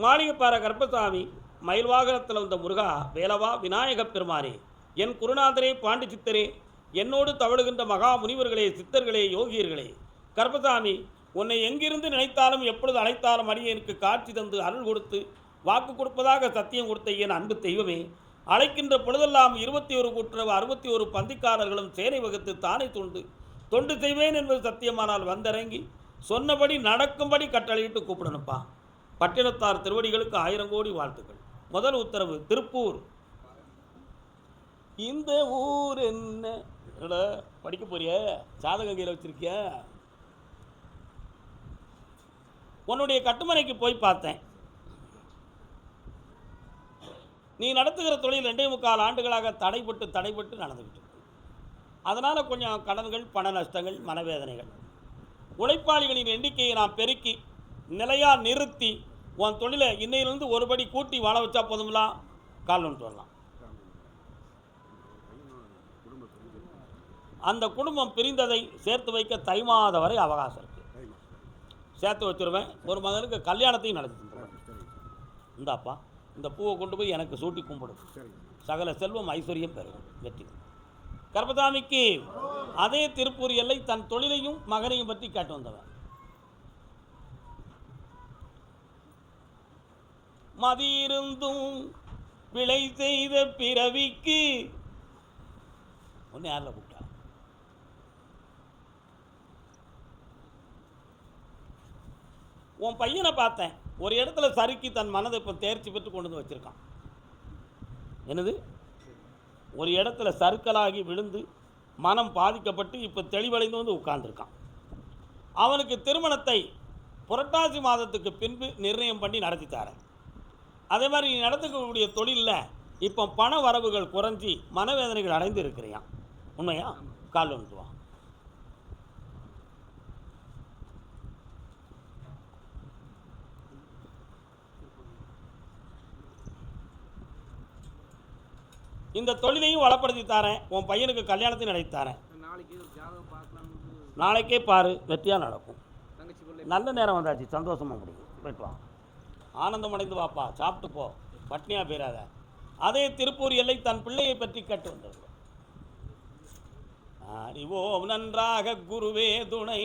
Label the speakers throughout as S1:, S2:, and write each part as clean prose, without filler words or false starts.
S1: மாளிகைப்பாற கருப்பசாமி மயில் வாகனத்தில் வந்த முருகா வேலவா விநாயகப் பெருமானே, என் குருநாதரே பாண்டி சித்தரே, என்னோடு தவழுகின்ற மகா முனிவர்களே, சித்தர்களே, யோகியர்களே, கருப்பசாமி உன்னை எங்கிருந்து நினைத்தாலும் எப்பொழுது அழைத்தாலும் அடியேனுக்கு காட்சி தந்து அருள் கொடுத்து வாக்கு கொடுப்பதாக சத்தியம் கொடுத்த என் அன்பு தெய்வமே, அழைக்கின்ற பொழுதெல்லாம் 21 கூட்டுறவு 61 பந்திக்காரர்களும் சேனை வகுத்து தானே தொண்டு செய்வேன் என்பது சத்தியமானால் வந்திறங்கி சொன்னபடி நடக்கும்படி கட்டளையிட்டு கூப்பிடணுப்பா. பட்டினத்தார் திருவடிகளுக்கு 1000 கோடி வாழ்த்துக்கள். முதல் உத்தரவு திருப்பூர். இந்த ஊர் என்ன படிக்க போறிய? சாதகங்கையில் வச்சிருக்கிய? உன்னுடைய கட்டுமனைக்கு போய் பார்த்தேன். நீ நடத்துகிற தொழில் 2.25 ஆண்டுகளாக தடைபட்டு நடந்துக்கிட்டு இருக்கு. அதனால் கொஞ்சம் கடன்கள், பண நஷ்டங்கள், மனவேதனைகள். உழைப்பாளிகளின் எண்ணிக்கையை நாம் பெருக்கி நிலையாக நிறுத்தி உன் தொழிலை இன்னையிலிருந்து ஒருபடி கூட்டி வாழ வச்சா போதும்லாம் கால் வந்துட்டு வரலாம். அந்த குடும்பம் பிரிந்ததை சேர்த்து வைக்க தை மாத வரை அவகாசம் இருக்கு. சேர்த்து வச்சிருவேன். ஒரு மகனுக்கு கல்யாணத்தையும் நடத்தி தந்துடுவேன். இந்தாப்பா, இந்த பூவை கொண்டு போய் எனக்கு சூட்டி கும்பிடும். சகல செல்வம் ஐஸ்வர்யம் பெறும். வெற்றி. கருப்பசாமிக்கு அதே திருப்பூர் எல்லை தன் தொழிலையும் மகனையும் பற்றி கேட்டு வந்தவன். மதியிருந்தும் விளை செய்த பிறவிக்கு ஒன்று யாரில் கூப்பிட்டா? உன் பையனை பார்த்தேன். ஒரு இடத்துல சறுக்கி தன் மனதை இப்போ தேர்ச்சி பெற்று கொண்டு வந்து வச்சிருக்கான். என்னது? ஒரு இடத்துல சறுக்கலாகி விழுந்து மனம் பாதிக்கப்பட்டு இப்போ தெளிவடைந்து வந்து உட்கார்ந்துருக்கான். அவனுக்கு திருமணத்தை புரட்டாசி மாதத்துக்கு பின்பு நிர்ணயம் பண்ணி நடத்தித்தாரேன். அதே மாதிரி நீ நடத்தக்கூடிய தொழிலில் இப்போ பண வரவுகள் குறைஞ்சி மனவேதனைகள் அடைந்து இருக்கிறியான். உண்மையா? கால் வந்துட்டு வா. இந்த தொழிலையும் வளப்படுத்தி தாரேன். உன் பையனுக்கு கல்யாணத்தையும் நடத்தித்தாரேன். நாளைக்கே பாரு, வெற்றியாக நடக்கும். நல்ல நேரம் வந்தாச்சு, சந்தோஷமாக முடியும். போயிட்டு வா, ஆனந்தம் அடைந்து வாப்பா, சாப்பிட்டு போ, பட்னியாக போயிடாத. அதே திருப்பூர் எல்லை தன் பிள்ளையை பற்றி கேட்டு வந்தது. அறிவோம் நன்றாக குருவே துணை.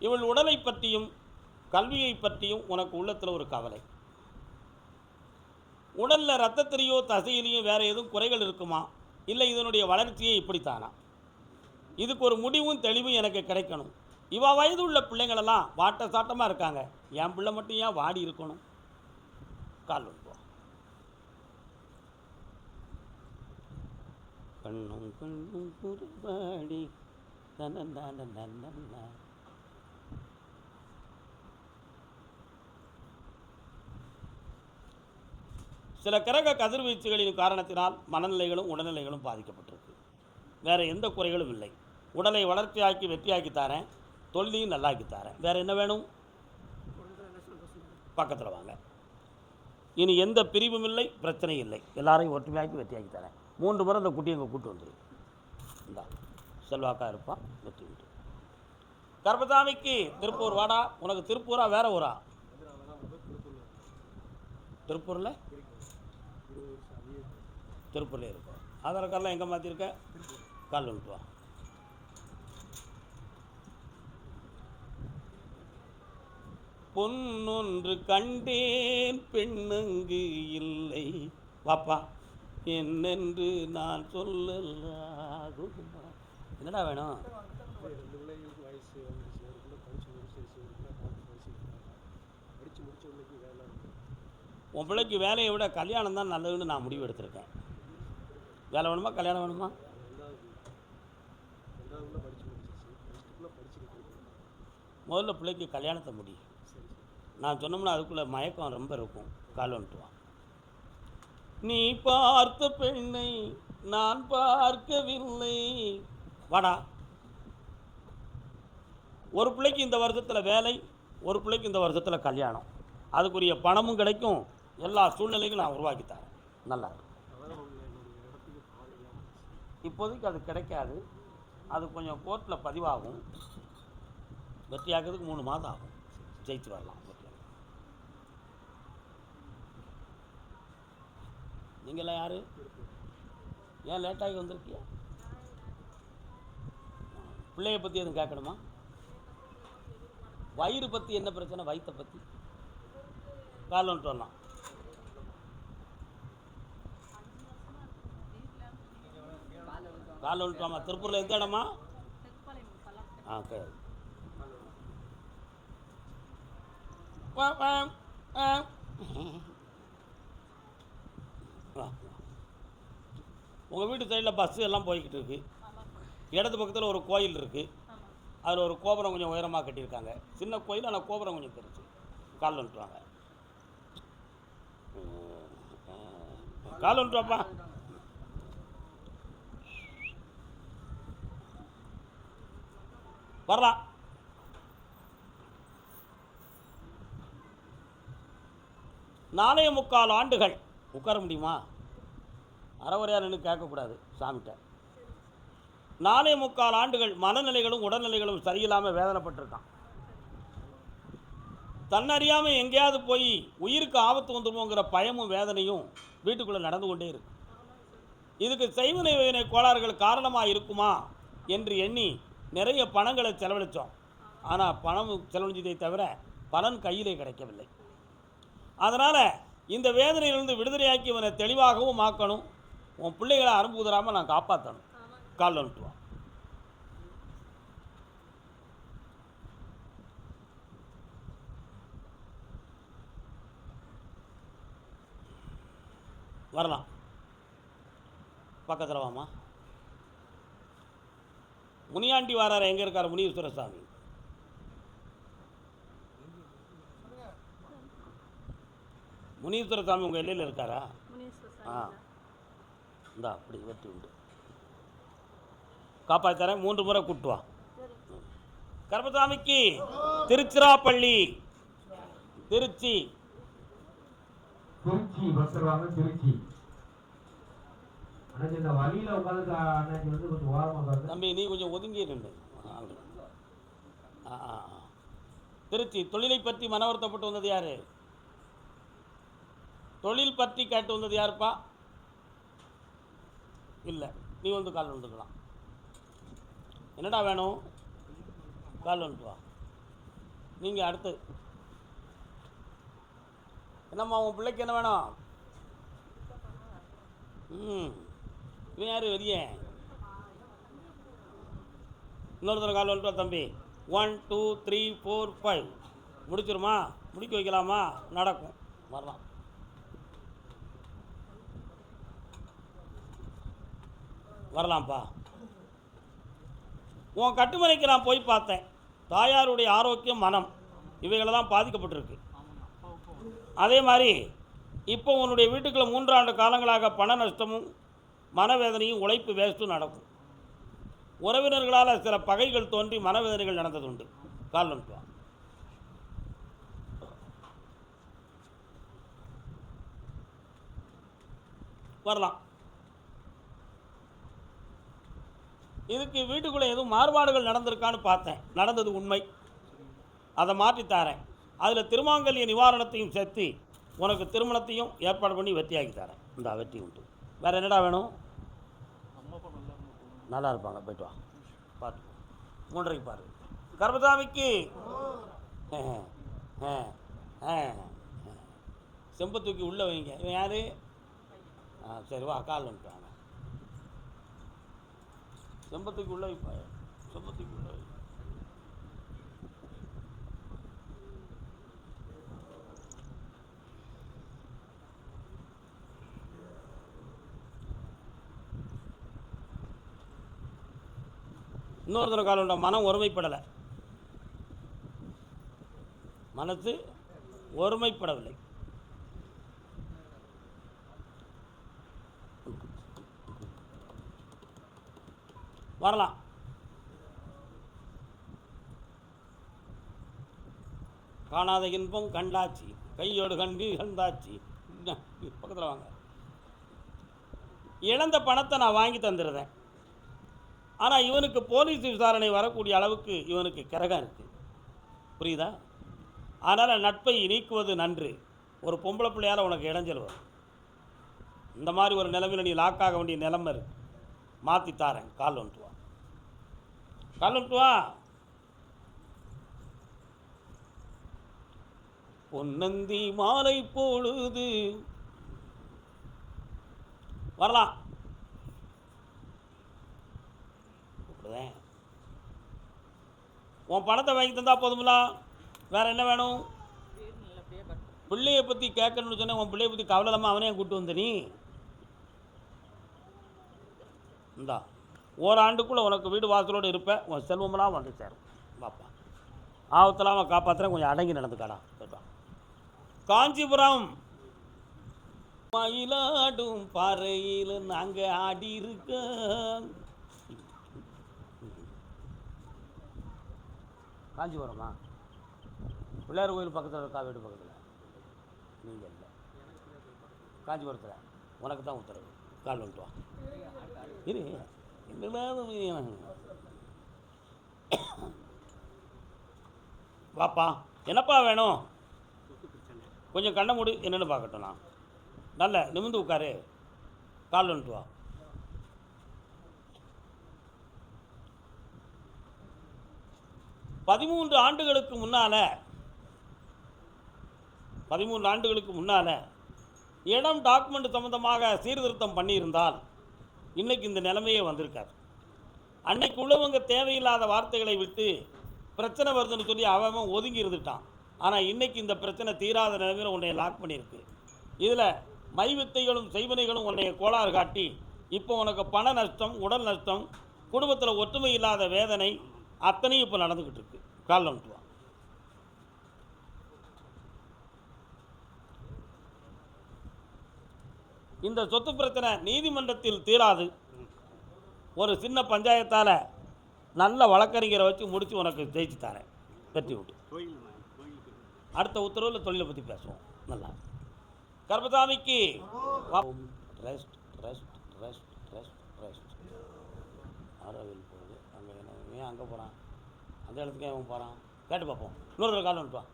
S1: இவள் உடலை பற்றியும் கல்வியை பற்றியும் உனக்கு உள்ளத்தில் ஒரு கவலை. உடலில் ரத்தத்திலேயோ தசையிலையோ வேறு எதுவும் குறைகள் இருக்குமா? இல்லை இதனுடைய வளர்ச்சியே இப்படித்தானா? இதுக்கு ஒரு முடிவும் தெளிவும் எனக்கு கிடைக்கணும். இவ வயது உள்ள பிள்ளைங்களெல்லாம் வாட்ட சாட்டமாக இருக்காங்க. என் பிள்ளை மட்டும் ஏன் வாடி இருக்கணும்? கால் வந்துவோம். கண்ணும் கண்ணும் குருபாடி தன. சில கிரக கதிர்வீச்சுகளின் காரணத்தினால் மனநிலைகளும் உடல்நிலைகளும் பாதிக்கப்பட்டிருக்கு. வேறு எந்த குறைகளும் இல்லை. உடலை வளர்ச்சியாக்கி வெற்றியாக்கி தாரேன். தொழிலையும் நல்லாக்கி தாரேன். வேறு என்ன வேணும்? பக்கத்தில் வாங்க. இனி எந்த பிரிவும் இல்லை, பிரச்சனையும் இல்லை. எல்லாரையும் ஒற்றுமையாக்கி வெற்றியாக்கி தரேன். 3 முறை அந்த குட்டியை எங்கள் கூட்டு வந்துடும். இந்தா செல்வாக்கா இருப்பான். வெற்றி உண்டு. கருப்பசாமிக்கு திருப்பூர் வாடா. உனக்கு திருப்பூரா வேற ஊரா? திருப்பூரில் திருப்பூர்லேயே இருக்கும். ஆதார் கார்டெலாம் எங்கே மாற்றிருக்க? கால் வந்துட்டு வா. பொன்னொன்று கண்டேன் பெண்ணங்கு இல்லை, வாப்பா என்னென்று நான் சொல்லலாகுமா? என்னடா வேணும்? உன் பிள்ளைக்கு வேலையை விட கல்யாணம் தான் நல்லதுன்னு நான் முடிவு எடுத்திருக்கேன். வேலை வேணுமா கல்யாணம் வேணுமா? முதல்ல பிள்ளைக்கு கல்யாணத்தை முடி. நான் சொன்னோம்னா அதுக்குள்ளே மயக்கம் ரொம்ப இருக்கும். கால் வந்துட்டுவான். நீ பார்த்த பெண்ணை நான் பார்க்கவில்லை, வாடா. ஒரு பிள்ளைக்கு இந்த வருஷத்தில் வேலை, ஒரு பிள்ளைக்கு இந்த வருஷத்தில் கல்யாணம். அதுக்குரிய பணமும் கிடைக்கும். எல்லா சூழ்நிலையும் நான் உருவாக்கித்தரேன். நல்லா இருக்கும். இப்போதைக்கு அது கிடைக்காது. அது கொஞ்சம் கோர்ட்டில் பதிவாகும். வெற்றியாகிறதுக்கு 3 மாதம் ஆகும். ஜெயிச்சு வரலாம். நீங்களாம் யார்? ஏன் லேட்டாகி வந்திருக்கியா? பிள்ளைய பற்றி எதுவும் கேட்கணுமா? வயிறு பற்றி என்ன பிரச்சனை? வயிற்றை பற்றி கால் வந்துட்டு வரலாம். கால் வந்துட்டாமா? திருப்பூரில் எந்த இடமா? சரி. உங்கள் வீட்டு சைடில் பஸ்ஸு எல்லாம் போய்கிட்டு இருக்கு. இடது பக்கத்தில் ஒரு கோயில் இருக்குது. அதில் ஒரு கோபுரம் கொஞ்சம் உயரமாக கட்டியிருக்காங்க. சின்ன கோயில், ஆனால் கோபுரம் கொஞ்சம் பெருசு. கால் வந்துட்டுவாங்க. கால் வந்துட்டுவாப்பா. வரலாம். நாளைய 3/4 ஆண்டுகள் உட்கார முடியுமா? அறவரையா நின்று கேட்கக்கூடாது சாமிகிட்ட. 4.25 ஆண்டுகள் மனநிலைகளும் உடல்நிலைகளும் சரியில்லாமல் வேதனைப்பட்டிருக்கான். தன்னறியாமல் எங்கேயாவது போய் உயிருக்கு ஆபத்து வந்துடுமோங்கிற பயமும் வேதனையும் வீட்டுக்குள்ளே நடந்து கொண்டே இருக்கு. இதுக்கு செய்வினை வினை கோளாறுகள் காரணமாக இருக்குமா என்று எண்ணி நிறைய பணங்களை செலவழித்தோம். ஆனால் பணம் செலவழிச்சதை தவிர பலன் கையிலே கிடைக்கவில்லை. அதனால் இந்த வேதனையிலிருந்து விடுதலையாக்கி இவனை தெளிவாகவும் ஆக்கணும். உன் பிள்ளைகளை அரும்பு உதறாமல் நான் காப்பாற்றணும். கால் வந்துட்டுவான். வரலாம். பக்கத்தில் வாமா. முனியாண்டி வாரார். எங்கே இருக்கார்? முனீஸ்வர சாமி. முனீஸ்வர சாமி உங்கள் எல்லையில் இருக்காரா? இந்தா அப்படி வெட்டி உண்டு. காப்பாற்றுறேன். 3 முறை கூட்டுவா. கருப்பசாமிக்கு திருச்சிராப்பள்ளி, திருச்சி
S2: பஸ்வாங்க. திருச்சி
S1: தம்பி நீ கொஞ்சம் ஒதுங்கி நின்று. திருச்சி. தொழிலை பற்றி மன வருத்தப்பட்டு வந்தது யாரு? தொழில் பற்றி கேட்டு வந்தது யாருப்பா? இல்லை. நீ வந்து கால் வந்துக்கலாம். என்னடா வேணும்? கால் வந்துட்டு வா. நீங்கள் அடுத்து என்னம்மா உன் பிள்ளைக்கு என்ன வேணும்? இவன் யார்? வெளியே இன்னொருத்தர கால் வந்துட்டு வா தம்பி. 1 2 3 4 5 முடிச்சிருமா? முடிக்க வைக்கலாமா? நடக்கும். வரலாம். வரலாம்ப்பா. உன் கட்டுமனைக்கு நான் போய் பார்த்தேன். தாயாருடைய ஆரோக்கியம், மனம் இவைகளெல்லாம் பாதிக்கப்பட்டிருக்கு. அதே மாதிரி இப்போ உன்னுடைய வீட்டுக்குள்ள 3 ஆண்டு காலங்களாக பண நஷ்டமும் மனவேதனையும் உழைப்பு வேஸ்ட்டும் நடக்கும். உறவினர்களால் சில பகைகள் தோன்றி மனவேதனைகள் நடந்தது உண்டு. கால் வந்துட்டு வரலாம். இதுக்கு வீட்டுக்குள்ளே எதுவும் மாறுபாடுகள் நடந்திருக்கான்னு பார்த்தேன். நடந்தது உண்மை. அதை மாற்றித்தாரேன். அதில் திருமாங்கல்ய நிவாரணத்தையும் சேர்த்து உனக்கு திருமணத்தையும் ஏற்பாடு பண்ணி வெற்றியாக்கி தரேன். இந்த வெற்றி உண்டு. வேறு என்னடா வேணும்? நல்லா இருப்பாங்க. போய்ட்டு வா. பார்த்து 3:30 பாரு. கருப்பசாமிக்கு செம்ப தூக்கி உள்ளே வைங்க. இவன் யார்? சரி வா. கால் வந்துட்டாங்க. செம்பத்துக்கு உள்ள வைப்பா. செம்பத்துக்கு உள்ள வை. இன்னொருத்தர காலம் உண்டா? மனம் ஒருமைப்படலை. மனசு ஒருமைப்படவில்லை. வரலாம். காணாத இன்பம் கண்டாச்சு, கையோடு கண்டு கண்டாச்சு. பக்கத்தில் வாங்க. இழந்த பணத்தை நான் வாங்கி தந்துடுறேன். ஆனால் இவனுக்கு போலீஸ் விசாரணை வரக்கூடிய அளவுக்கு இவனுக்கு கிரகம் இருக்குது. புரியுதா? அதனால் நட்பை நீக்குவது நன்று. ஒரு பொம்பளை பிள்ளையால் உனக்கு இடைஞ்சல் வரும். இந்த மாதிரி ஒரு நிலைமையில் நீ லாக் ஆக வேண்டிய நிலைமை இருக்கு. மாற்றி தாரேன். கால் வந்துட்டு வா, கால் வந்துட்டு வா. பொன்னந்தி மாலை பொழுது வரலாம். உன் பணத்தை வாங்கி தந்தா போதுமில்ல, வேற என்ன வேணும்? பிள்ளையை பற்றி கேட்கணும்னு சொன்னேன். உன் பிள்ளையை பற்றி கவலை இல்லாமல் அவனே கூப்பிட்டு வந்த நீ இந்தா ஓராண்டுக்குள்ளே உனக்கு வீடு வாசலோடு இருப்பேன். உன் செல்வமெல்லாம் வந்து சேரும். பாப்பா ஆபத்தெல்லாம் அவன் காப்பாற்றுறேன். கொஞ்சம் அடங்கி நடந்துக்காடா. காஞ்சிபுரம் மயிலாடும் பாறையில் நாங்கள் ஆடி இருக்க. காஞ்சிபுரமா? பிள்ளையார் கோயில் பக்கத்தில் இருக்கா? வீடு பக்கத்தில் நீங்கள் இல்லை. காஞ்சிபுரத்தில் உனக்கு தான் உத்தரவு. கால் வந்துட்டு வா. இரு என்னதான் வாப்பா. என்னப்பா வேணும்? கொஞ்சம் கண்ணை மூடு, என்னென்னு பார்க்கட்டும். நான் நல்ல நிமிந்து உட்காரு. கால் வந்துட்டு வா. பதிமூன்று ஆண்டுகளுக்கு முன்னால் இடம் டாக்குமெண்ட் சம்மந்தமாக சீர்திருத்தம் பண்ணியிருந்தால் இன்றைக்கி இந்த நிலைமையே வந்திருக்காது. அன்னைக்கு உள்ளவங்க தேவையில்லாத வார்த்தைகளை விட்டு பிரச்சனை வருதுன்னு சொல்லி அவன் ஒதுங்கி இருந்துட்டான். ஆனால் இன்றைக்கி இந்த பிரச்சனை தீராத நிலைமையில் உன்னை லாக் பண்ணியிருக்கு. இதில் மைவித்தைகளும் செய்வனைகளும் உன்னைய கோளாறு காட்டி இப்போ உனக்கு பண நஷ்டம், உடல் நஷ்டம், குடும்பத்தில் ஒற்றுமை இல்லாத வேதனை அத்தனையும் இப்போ நடந்துக்கிட்டு இருக்கு. கால் வந்துட்டு வா. இந்த சொத்து பிரச்சனை நீதிமன்றத்தில் தீராது. ஒரு சின்ன பஞ்சாயத்தால் நல்ல வழக்கறிஞரை வச்சு முடித்து உனக்கு ஜெயிச்சு தரேன். வெற்றி விட்டு அடுத்த உத்தரவில் தொழிலை பற்றி பேசுவோம். நல்லா கர்பசாமிக்கு rest rest rest rest rest. Auroville போகுது. அங்கே என்ன ஏன் அங்கே போகிறான்? அந்த இடத்துக்கு அவன் போகிறான். கேட்டு பார்ப்போம். இன்னொரு கால் வந்துட்டு.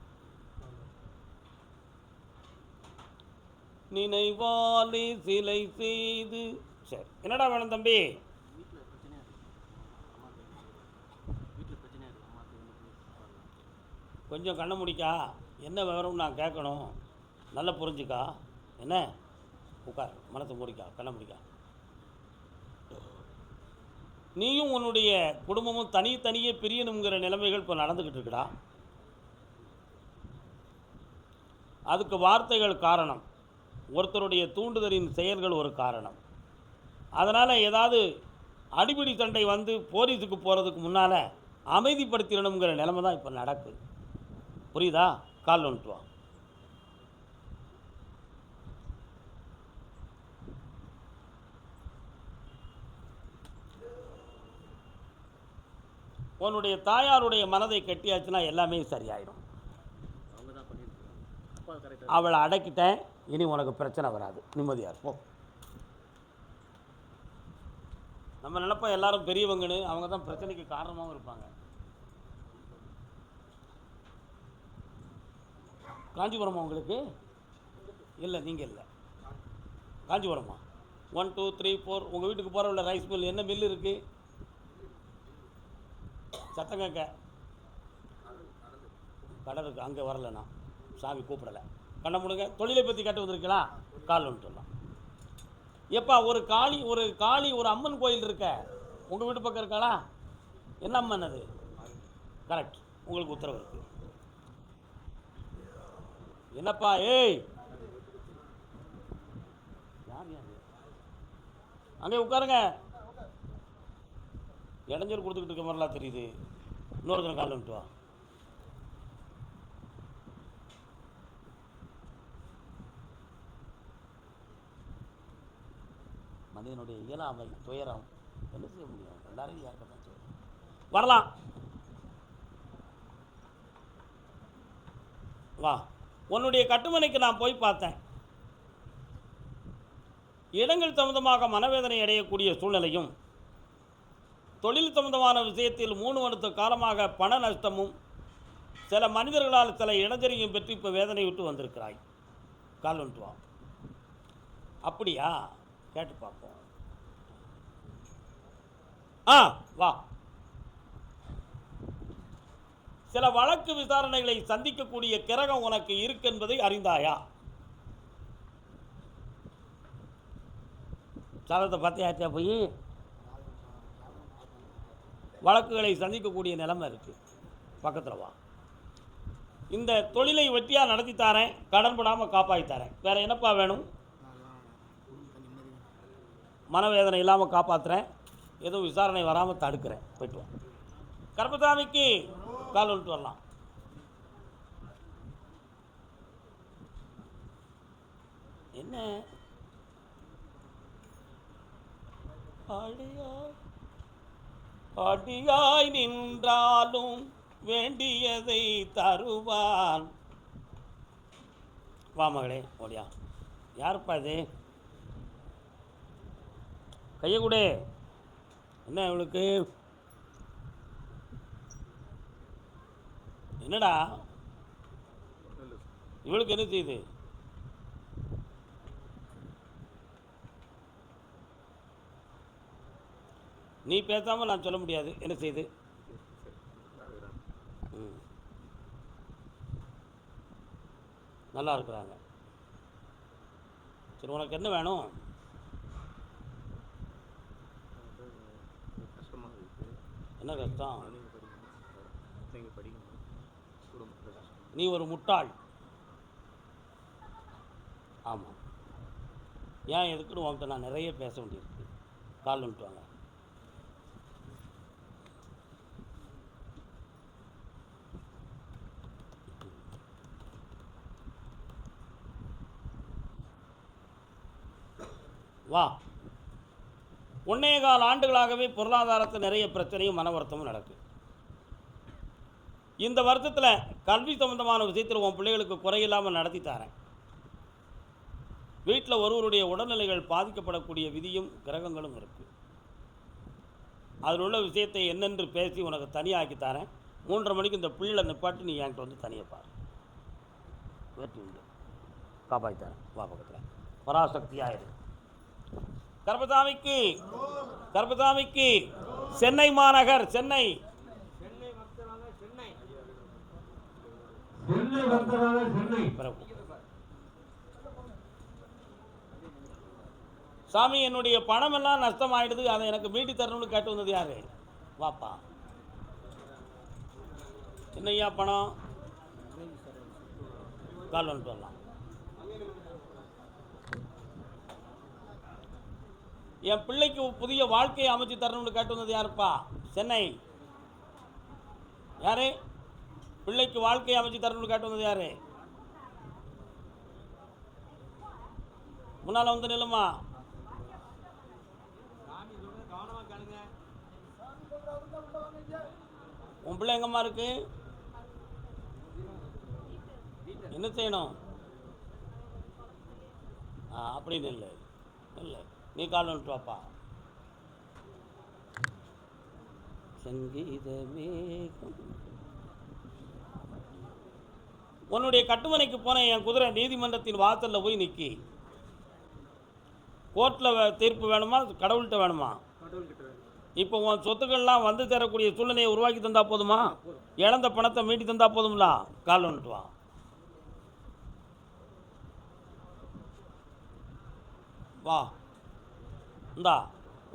S1: நினைவாலே சிலை செய்து. சரி, என்னடா வேணும் தம்பி? கொஞ்சம் கண்ணை முடிக்கா. என்ன விவரம் நான் கேட்கணும். நல்லா புரிஞ்சுக்கா. என்ன உட்கார், மனத்தை முடிக்கா, கண்ணை முடிக்கா. நீயும் உன்னுடைய குடும்பமும் தனியே பிரியணுங்கிற நிலைமைகள் இப்போ நடந்துக்கிட்டு இருக்குடா. அதுக்கு வார்த்தைகள் காரணம், ஒருத்தருடைய தூண்டுதலின் செயல்கள் ஒரு காரணம். அதனால் ஏதாவது அடிபிடி சண்டை வந்து போலீஸுக்கு போகிறதுக்கு முன்னால் அமைதிப்படுத்திடணுங்கிற நிலைமை தான் இப்போ நடக்குது. புரியுதா? கால் வந்துட்டு வா. உன்னுடைய தாயாருடைய மனதை கட்டியாச்சுன்னா எல்லாமே சரியாயிடும். அவளை அடக்கிட்டேன். இனி உனக்கு பிரச்சனை வராது. நிம்மதியாக இருப்போம். நம்ம நினைப்போம் எல்லாரும் பெரியவங்கன்னு. அவங்க தான் பிரச்சனைக்கு காரணமாகவும் இருப்பாங்க. காஞ்சிபுரமா உங்களுக்கு? இல்லை, நீங்கள் இல்லை. காஞ்சிபுரமா? 1 2 3 4. உங்கள் வீட்டுக்கு போகிற உள்ள ரைஸ் மில் என்ன மில் இருக்குது? சத்தம் கேட்க கடை இருக்குது. அங்கே வரலண்ணா, சாமி கூப்பிடலை. கண்ண முடுங்க. தொழிலை பற்றி கேட்டு வந்திருக்கலாம். கால் வந்துட்டு வரலாம். எப்பா ஒரு காளி ஒரு அம்மன் கோயில் இருக்க உங்கள் வீட்டு பக்கம் இருக்காளா? என்ன அம்மன் அது? கரெக்ட், உங்களுக்கு உத்தரவு இருக்கு. என்னப்பா? ஏய், யார் அங்கே உட்காருங்க. இடைஞ்சல் கொடுத்துக்கிட்டு இருக்க மாதிரிலாம் தெரியுது. இன்னொருத்தனை கால் வந்துட்டு வா. மனிதனுடைய இயலாமை, துயரம் என்ன செய்ய முடியும்? எல்லாரையும் யாருக்கத்தான் செய்யும். வரலாம், வா. உன்னுடைய கட்டுமனைக்கு நான் போய் பார்த்தேன். இடங்கள் சம்பந்தமாக மனவேதனை அடையக்கூடிய சூழ்நிலையும், தொழில் சம்பந்தமான விஷயத்தில் 3 வருட காலமாக பண நஷ்டமும், சில மனிதர்களால் சில இடைஞ்சலையும் பெற்று இப்போ வேதனை விட்டு வந்திருக்கிறாய். கால் வந்துட்டு வா. அப்படியா? கேட்டு பார்ப்போம். வா. சில வழக்கு விசாரணைகளை சந்திக்கக்கூடிய கிரகம் உனக்கு இருக்கு என்பதை அறிந்தாயா? சாதத்தை பார்த்தியாச்சா? போய் வழக்குகளை சந்திக்கக்கூடிய நிலைமை இருக்கு. பக்கத்தில் வா. இந்த தொழிலை வெற்றியாக நடத்தி தரேன், கடன் படாமல் காப்பாற்றி தரேன். வேற என்னப்பா வேணும்? மனவேதனை இல்லாமல் காப்பாற்றுறேன், எதுவும் விசாரணை வராமல் தடுக்கிறேன். போய்ட்டு வா. கர்மசாமிக்கு கால் வந்துட்டு வரலாம். என்ன அடியாய் நின்றாலும் வேண்டியதை தருவான். வா மகளே, ஓடியா. யாருப்பா இது? கையை கொடு. என்ன இவளுக்கு? என்னடா இவளுக்கு என்ன செய்யுது? நீ பேசாமல் நான் சொல்ல முடியாது. என்ன செய்யுது? நல்லா இருக்கிறாங்க. சரி, உனக்கு என்ன வேணும்? என்ன கஷ்டம்? நீ ஒரு முட்டாள். ஆமாம். ஏன் எதுக்குன்னு உங்கள்கிட்ட நான் நிறைய பேச வேண்டியிருக்கு. கால் வந்துட்டு வாங்க. வா. 1.25 ஆண்டுகளாகவே பொருளாதாரத்தில் நிறைய பிரச்சனையும் மன வருத்தமும் நடக்குது. இந்த வருத்தத்தில் கல்வி சம்பந்தமான விஷயத்தில் உன் பிள்ளைகளுக்கு குறையில்லாமல் நடத்தி தரேன். வீட்டில் ஒருவருடைய உடல்நிலைகள் பாதிக்கப்படக்கூடிய விதியும் கிரகங்களும் இருக்குது. அதில் உள்ள விஷயத்தை என்னென்று பேசி உனக்கு தனியாக்கி தரேன். 3:30 மணிக்கு இந்த பிள்ளை நிப்பாட்டி நீ என்கிட்ட வந்து தனியாக பாரு. வெற்றி உண்டு. காப்பாற்றி தரேன். வா பக்கத்தில். பராசக்தியாயிரு. கர்மசாமிக்கு கர்மசாமிக்கு சென்னை மாநகர், சென்னை சாமி, என்னுடைய பணம் எல்லாம் நஷ்டம் ஆயிடுது, அதை எனக்கு மீட்டி தரணும்னு கேட்டு வந்தது யாரு? வாப்பா. என்னையா பணம்? கால் வந்துட்டு வரலாம். என் பிள்ளைக்கு புதிய வாழ்க்கையை அமைச்சு தரணும்னு கேட்டு வந்தது யாருப்பா? சென்னை. யாரு? பிள்ளைக்கு வாழ்க்கையை அமைச்சு தரணும்னு கேட்டு வந்தது யாரு? முன்னால் வந்து நில்லுமா. உன் பிள்ளை எங்கம்மா இருக்கு? என்ன செய்யணும்? அப்படின்னு இல்லை இல்லை, நீ கால் வந்துட்டு வாப்பா. சங்கீத மேகம். உன்னுடைய கட்டுமனைக்கு போன என் குதிரை நீதிமன்றத்தின் வாசலில் போய் நிற்கி. கோர்ட்டில் தீர்ப்பு வேணுமா, கடவுள்கிட்ட வேணுமா? இப்போ உன் சொத்துக்கள்லாம் வந்து தரக்கூடிய சூழ்நிலையை உருவாக்கி தந்தா போதுமா? இழந்த பணத்தை மீட்டி தந்தா போதும்ல? கால் வந்துட்டு வா. வா. இந்தா,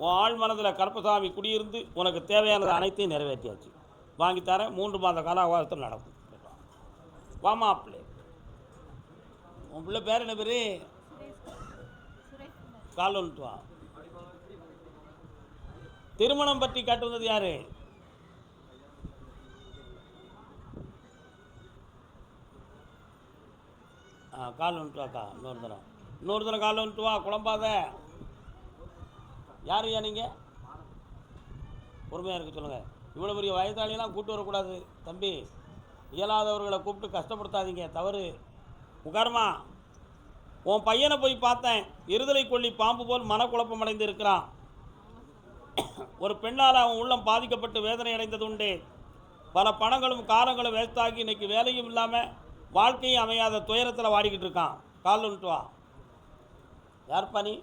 S1: உன் ஆள் மனதில் கருப்பசாமி குடியிருந்து உனக்கு தேவையானது அனைத்தையும் நிறைவேற்றியாச்சு. வாங்கித்தரேன். 3 மாத கால அவகாசத்தில் நடக்கும். வாமா பிள்ளை. உன் பிள்ளை பேர் என்ன பேர்? கால் வந்துட்டு வா. திருமணம் பற்றி கேட்டு வந்தது யாரு? கால் வந்துட்டு வாக்கா. இன்னொரு தரம் கால் வந்துட்டு வா. குழம்பாத. யாருயா நீங்கள்? பொறுமையாக இருக்க சொல்லுங்கள். இவ்வளோ பெரிய வயதாளியெல்லாம் கூப்பிட்டு வரக்கூடாது தம்பி. இயலாதவர்களை கூப்பிட்டு கஷ்டப்படுத்தாதீங்க, தவறு. உட்காருமா. உன் பையனை போய் பார்த்தேன், இருதலை கொள்ளி பாம்பு போல் மனக்குழப்பம் அடைந்து இருக்கிறான். ஒரு பெண்ணால் அவன் உள்ளம் பாதிக்கப்பட்டு வேதனை அடைந்தது உண்டு. பல பணங்களும் காலங்களும் வேஸ்டாகி இன்னைக்கு வேலையும் இல்லாமல் வாழ்க்கையும் அமையாத துயரத்தில் வாடிக்கிட்டு இருக்கான். கால் வந்துட்டு வா. யார்ப்பா நீ?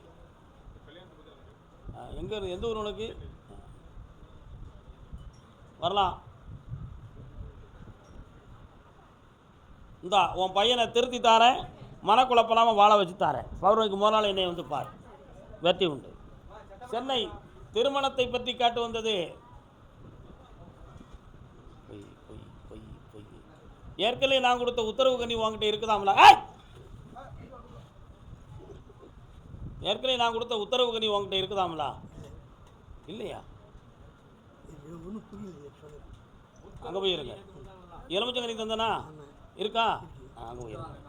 S1: எங்கே எந்த ஊர் உனக்கு? வரலாம். இந்தா உன் பையனை திருத்தி தாரேன், மனக்குழப்பலாமல் வாழ வச்சு தாரேன். பௌர்ணமிக்கு முதல் நாள் என்னை வந்து பார், வெற்றி உண்டு. சென்னை திருமணத்தை பற்றி காட்டு வந்தது. பொய் பொய் பொய் பொய். ஏற்கனவே நான் கொடுத்த உத்தரவு கண்ணி உங்ககிட்ட இருக்குதாம்ல? ஏற்கனவே நான் கொடுத்த உத்தரவு கண்ணி உங்ககிட்ட இருக்குதாம்ல? இல்லையா? அங்கே போயிருங்க. எலுமிச்சங்கனி தந்தனா இருக்கா? அங்கே போயிருங்க.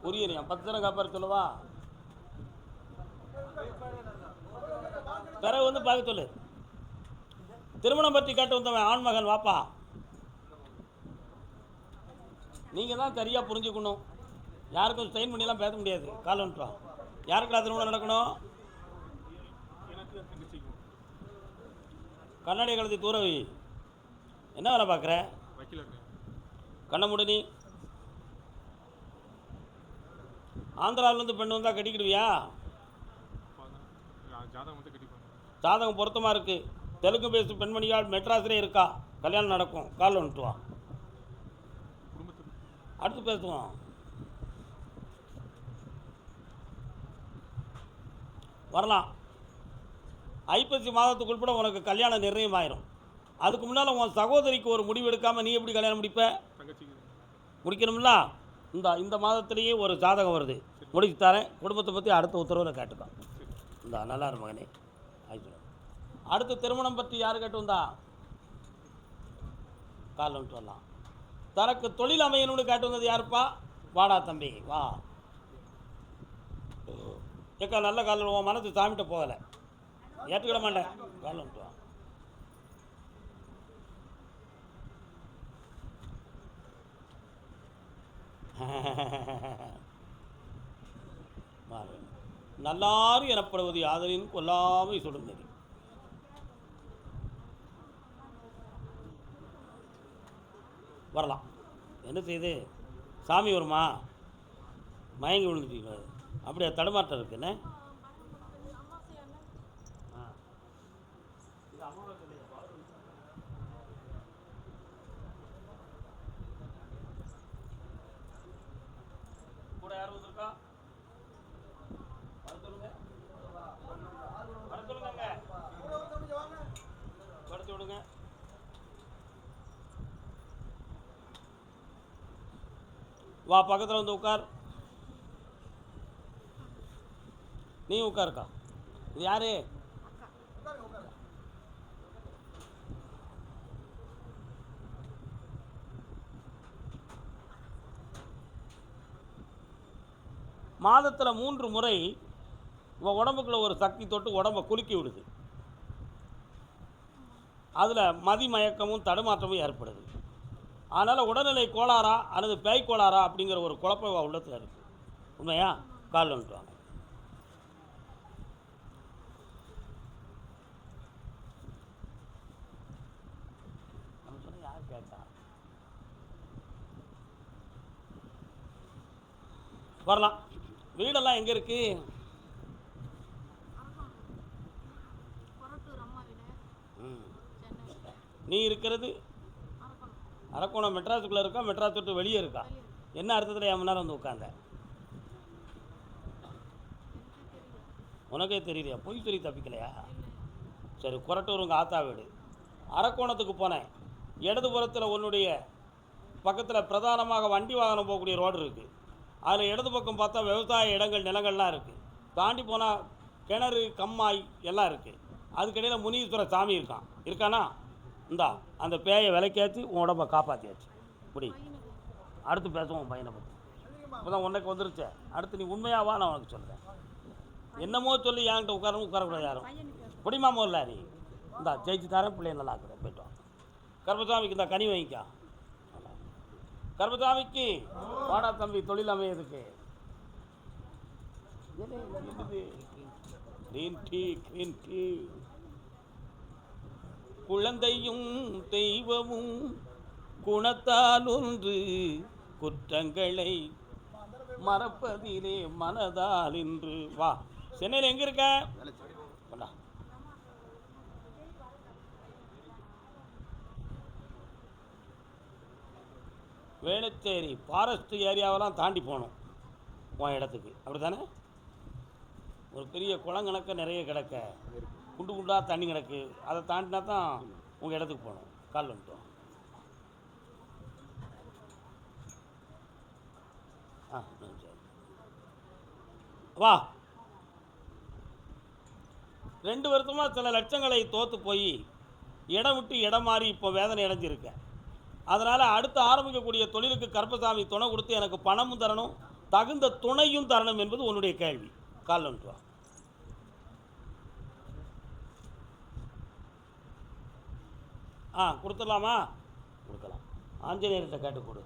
S1: புரியலையா? 10 தரம் காப்பாரு சொல்லவா? பிறகு வந்து பார்க்க சொல்லு. திருமணம் பற்றி கேட்டு வந்தவன் ஆண்மகன் வாப்பா. நீங்கள் தான் சரியாக புரிஞ்சுக்கணும். யாருக்கும் ஸ்ட்ரெயின் பண்ணிலாம் பேச முடியாது. கால் வந்துட்டோம். யாருக்கெல்லாம் திருமணம் நடக்கணும்? கண்ணாடி கழுத்தி தூரவி. என்ன வேலை பார்க்குற? கண்ண முடி. ஆந்திராவிலேருந்து பெண்ணு வந்தால் கட்டிக்கிடுவியா? ஜாதகம் பொருத்தமாக இருக்குது. தெலுங்கு பேசு பெண்மணியால் மெட்ராஸிலே இருக்கா. கல்யாணம் நடக்கும். கால் வந்துட்டு வா. அடுத்து பேசுவோம். வரலாம். ஐப்பசி மாதத்துக்குள் கூட உனக்கு கல்யாணம் நிர்ணயம் ஆயிரும். அதுக்கு முன்னால் உன் சகோதரிக்கு ஒரு முடிவு எடுக்காமல் நீ எப்படி கல்யாணம் முடிப்ப? முடிக்கணும்ல. இந்த மாதத்திலேயே ஒரு ஜாதகம் வருது, முடிச்சு தரேன். குடும்பத்தை பற்றி அடுத்த உத்தரவில் கேட்டுக்கோ. இந்த நல்லா இரு மகனே. அடுத்து திருமணம் பற்றி யார் கேட்டு வந்தா? கால் வந்துட்டு வரலாம். தனக்கு தொழில் அமையணும்னு கேட்டு வந்தது யாருப்பா? வாடா தம்பி வா. ஏக்கா நல்ல காலில் உன் மனசு சாமிகிட்ட போகலை, ஏற்றுக்கிட மாட்டேன். கால் வந்துட்டு வா. நல்லாறு எனப்படுவது யாதரின் கொல்லாமை சுடும் நெறி. வரலாம். என்ன செய்யுது? சாமி வருமா? மயங்கி விழுந்துட்டீங்க. அப்படியே தடுமாட்டம் இருக்குன்னு. கூட யாரும் வந்திருக்கா? படுத்து விடுங்க. வா, பக்கத்தில் வந்து உட்கார். நீ உட்காருக்கா. இது யாரு? மாதத்தில் 3 முறை உன் உடம்புக்குள்ள ஒரு சக்தி தொட்டு உடம்பை குலுக்கி விடுது. அதில் மதிமயக்கமும் தடுமாற்றமும் ஏற்படுது. அதனால் உடல்நிலை கோளாறா அல்லது பேய் கோளாறா அப்படிங்கிற ஒரு குழப்பம் உள்ளத்தில் இருக்குது. உண்மையா? கால் வந்துட்டு வாங்க. யார் கேட்டா? வரலாம். வீடெல்லாம் எங்கே இருக்கு? நீ இருக்கிறது அரக்கோணம் மெட்ராஸுக்குள்ளே இருக்கா? மெட்ராஸ் விட்டு வெளியே இருக்கா? என்ன அர்த்தத்தில் என் முன்னால் வந்து உட்காந்த? உனக்கே தெரியலையா? பொய் சொல்லி தப்பிக்கலையா? சரி, கொரட்டூர் உங்கள் ஆத்தா வீடு. அரக்கோணத்துக்கு போனேன். இடதுபுறத்தில் உன்னுடைய பக்கத்தில் பிரதானமாக வண்டி வாகனம் போகக்கூடிய ரோடு இருக்குது. அதில் இடது பக்கம் பார்த்தா விவசாய இடங்கள் நிலங்கள்லாம் இருக்குது. தாண்டி போனால் கிணறு கம்மாய் எல்லாம் இருக்குது. அதுக்கிடையில் முனீஸ்வர சாமி இருக்கானா? இந்தா அந்த பேயை விலைக்காச்சு உன் உடம்பை காப்பாற்றியாச்சு. இப்படி அடுத்து பேசுவோம் உன் பையனை பற்றி. இப்போ தான் உன்னைக்கு வந்துருச்சு. அடுத்து நீ உண்மையாவா? நான் உனக்கு சொல்கிறேன். என்னமோ சொல்லி என்கிட்ட உட்காரக்கூடாது யாரும். குடிமாமோ இல்லை நீ. இந்தா ஜெயிச்சு தரேன். பிள்ளைய நல்லா இருக்கிறேன். போய்ட்டு வா. கர்மசாமிக்கு இந்த கனி வாங்கிக்கா. கர்மசாமிக்கு வாடா தம்பி தொழில் அமையதுக்கு. Green tea. குழந்தையும் தெய்வமும் குணத்தால் ஒன்று குற்றங்களை மறப்பதிலே மனதால் இன்று. வா, சென்னையில் எங்க இருக்க? வேளச்சேரி ஃபாரஸ்ட் ஏரியாவெல்லாம் தாண்டி போகணும் உன் இடத்துக்கு, அப்படி தானே? ஒரு பெரிய குளங்கணக்க நிறைய கிடக்க, குண்டு குண்டாக தண்ணி கிடக்கு, அதை தாண்டினா தான் உங்கள் இடத்துக்கு போகணும். கால் வந்துட்டோம். வா. 2 வருஷமாக சில லட்சங்களை தோற்று போய் இடம் விட்டு இடம் மாறி இப்போ வேதனை அடைஞ்சிருக்கேன். அதனால் அடுத்து ஆரம்பிக்கக்கூடிய தொழிலுக்கு கருப்பசாமி துணை கொடுத்து எனக்கு பணமும் தரணும், தகுந்த துணையும் தரணும் என்பது உன்னுடைய கேள்வி. கால் வந்துட்டு வா. கொடுத்துடலாமா? கொடுக்கலாம். ஆஞ்சநேயர்கிட்ட கேட்டு கொடு.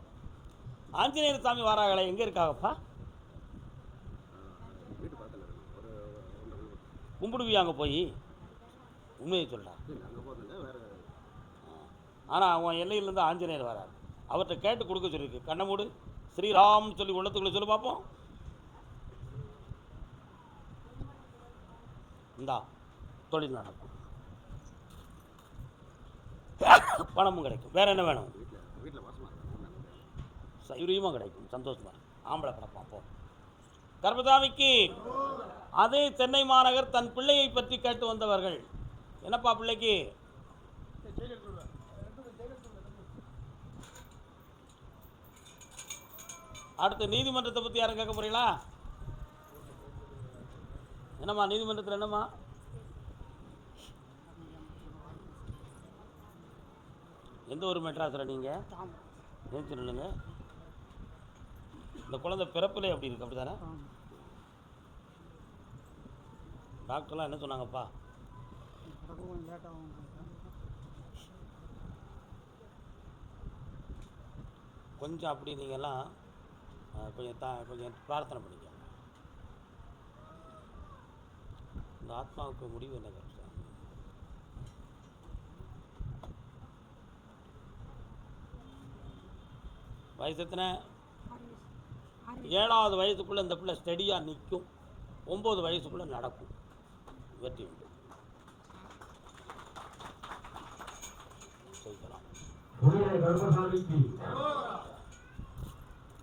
S1: ஆஞ்சநேயர் சாமி வாராங்களே, எங்கே இருக்காங்கப்பா? கும்பிடுவியா அங்கே போய்? உண்மையை சொல்கிறா. ஆனால் அவன் எல்லையிலேருந்து ஆஞ்சநேயர் வரார். அவர்கிட்ட கேட்டு கொடுக்க சொல்லியிருக்கு. கண்ணை மூடு, ஸ்ரீராம்னு சொல்லி உள்ளத்துக்குள்ளே சொல்லி பார்ப்போம். இந்தா தொழில் நடக்கும், பணமும் கிடைக்கும். வேறு என்ன வேணும்? சௌரியமாக கிடைக்கும், சந்தோஷமாக. ஆம்பளை கிடப்பான் போ. கர்மசாமிக்கு அதே சென்னை மாநகர் தன் பிள்ளையை பற்றி கேட்டு வந்தவர்கள். என்னப்பா பிள்ளைக்கு? அடுத்து நீதிமன்றத்தை பற்றி யாரும் கேட்க போறீங்களா? என்னம்மா நீதிமன்றத்தில் என்னம்மா? எந்த ஒரு மெட்ராஸில் நீங்கள் நினைச்சு நில்லுங்க. இந்த குழந்தை பிறப்பிலே அப்படி இருக்கு, அப்படி தானே? டாக்டர்லாம் என்ன சொன்னாங்கப்பா? கொஞ்சம் அப்படி நீங்கள்லாம் கொஞ்சம் பிரார்த்தனை பண்ணிக்க. இந்த ஆத்மாவுக்கு முடிவு என்ன கஷ்டம்? வயசு எத்தனை? 7வது வயசுக்குள்ளே இந்த பிள்ளை ஸ்டடியாக நிற்கும். 9 வயசுக்குள்ளே நடக்கும். வெற்றி உண்டு. சொல்லிக்கலாம்.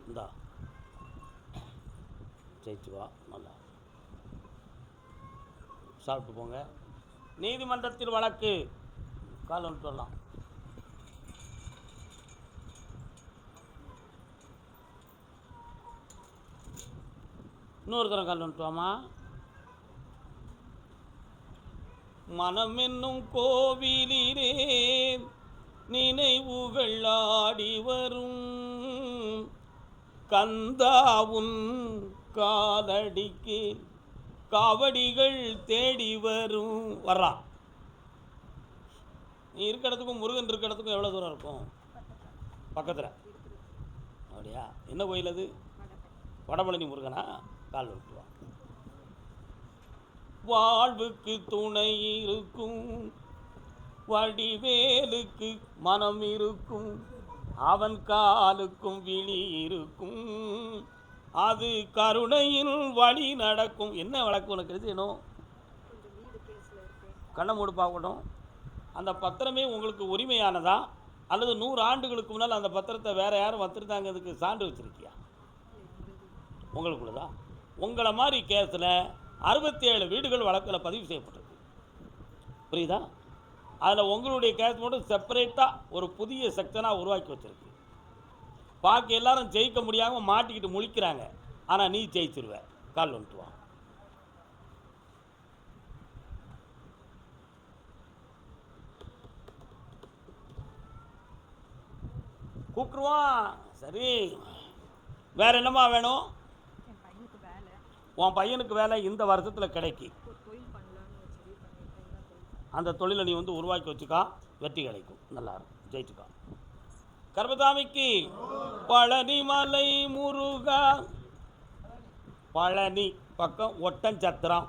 S1: இந்தா ஜெயிச்சு வா, நல்லா சாப்பிட்டு போங்க. நீதிமன்றத்தில் வழக்கு. கால் வந்துட்டு வரலாம். இன்னொரு தரம் கால் வந்துட்டு வாமா. மனம் என்னும் கோவிலிலே நினைவுகள் ஆடி வரும், கந்தாவுன் காலடிக்கு காவடிகள் தேடி வரும். வர்றான். நீ இருக்க இடத்துக்கும் முருகன் இருக்க இடத்துக்கும் எவ்வளோ தூரம் இருக்கும்? பக்கத்தில். அப்படியா? என்ன கோயில் அது? வடபழனி முருகனா? கால் விட்டுருவான். வாழ்வுக்கு துணை இருக்கும், வடிவேலுக்கு மனம் இருக்கும், அவன் காலுக்கும் விழி இருக்கும், அது கருணையில் வழி நடக்கும். என்ன வழக்கு உனக்கு எழுதணும்? கண்ணை மூடு பார்க்கணும். அந்த பத்திரமே உங்களுக்கு உரிமையானதா அல்லது 100 ஆண்டுகளுக்கு முன்னால் அந்த பத்திரத்தை வேறு யாரும் வச்சுருந்தாங்கிறதுக்கு சான்று வச்சுருக்கியா? உங்களுக்குள்ளதா? உங்களை மாதிரி கேஸில் 67 வீடுகள் வழக்கில் பதிவு செய்யப்பட்டிருக்கு. புரியுதா? அதில் உங்களுடைய கேஸ் மட்டும் செப்பரேட்டாக ஒரு புதிய செக்ஷனாக உருவாக்கி வச்சுருக்கு. பாக்கி எல்லாரும் ஜெயிக்க முடியாமல் மாட்டிக்கிட்டு முழிக்கிறாங்க. ஆனால் நீ ஜெயிச்சிருவ. கால் வந்துட்டு வா. கூப்பிடுவான். சரி, வேற என்னமா வேணும்? உன் பையனுக்கு வேலை இந்த வருஷத்தில் கிடைக்கி. அந்த தொழிலை நீ வந்து உருவாக்கி வச்சுக்கா, வெற்றி கிடைக்கும். நல்லா இருக்கும், ஜெயிச்சுக்கா. கர்பசாமிக்கு பழனி மலை முருகா. பழனி பக்கம் ஒட்டஞ்சத்திரம்,